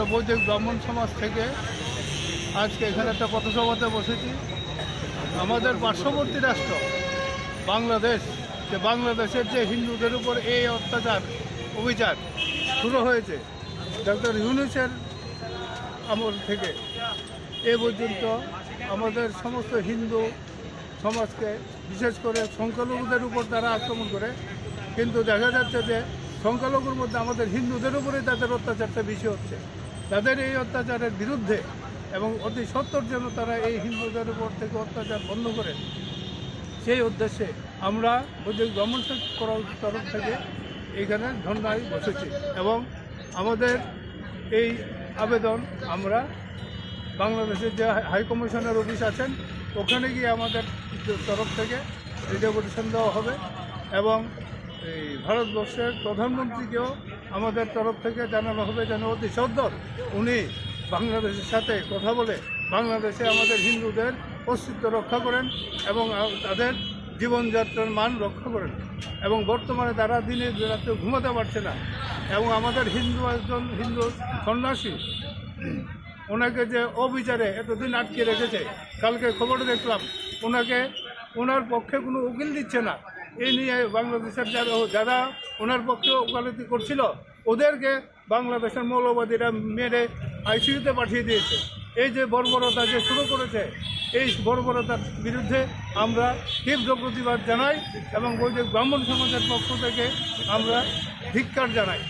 আমরা বৈদিক ব্রাহ্মণ সমাজ থেকে আজকে এখানে একটা পথসভাতে বসেছি। আমাদের পার্শ্ববর্তী রাষ্ট্র বাংলাদেশ, যে বাংলাদেশের যে হিন্দুদের উপর এই অত্যাচার অবিচার শুরু হয়েছে ডক্টর ইউনূসের আমল থেকে এ পর্যন্ত আমাদের সমস্ত হিন্দু সমাজকে, বিশেষ করে সংখ্যালঘুদের উপর তারা আক্রমণ করে, কিন্তু দেখা যাচ্ছে যে সংখ্যালঘুর মধ্যে আমাদের হিন্দুদের উপরেই তাদের অত্যাচারটা বেশি হচ্ছে। তাদের এই অত্যাচারের বিরুদ্ধে এবং অতি সত্বর যেন তারা এই হিন্দুদের উপর থেকে অত্যাচার বন্ধ করে, সেই উদ্দেশ্যে আমরা বৈদিক ব্রাহ্মণ তরফ থেকে এইখানে ধর্নায় বসেছি এবং আমাদের এই আবেদন আমরা বাংলাদেশের যে হাইকমিশনের অফিস আছেন ওখানে গিয়ে আমাদের তরফ থেকে রিপ্রেজেন্টেশন দেওয়া হবে এবং এই ভারতবর্ষের প্রধানমন্ত্রীকেও আমাদের তরফ থেকে জানানো হবে যেন অতি সত্বর উনি বাংলাদেশের সাথে কথা বলে বাংলাদেশে আমাদের হিন্দুদের অস্তিত্ব রক্ষা করেন এবং তাদের জীবনযাত্রার মান রক্ষা করেন। এবং বর্তমানে তারা দিনে রাত্রে ঘুমাতে পারছে না এবং আমাদের একজন হিন্দু সন্ন্যাসী ওনাকে যে অবিচারে এতদিন আটকে রেখেছে, কালকে খবরে দেখলাম ওনার পক্ষে কোনো উকিল দিচ্ছে না। এই নিয়ে বাংলাদেশের যারা ওনার পক্ষে ওকালতি করছিল ওদেরকে বাংলাদেশের মৌলবাদীরা মেরে আইসিইউতে পাঠিয়ে দিয়েছে। এই যে বর্বরতা যে শুরু করেছে, এই বর্বরতার বিরুদ্ধে আমরা তীব্র প্রতিবাদ জানাই এবং বৈদিক ব্রাহ্মণ সমাজের পক্ষ থেকে আমরা ধিক্কার জানাই।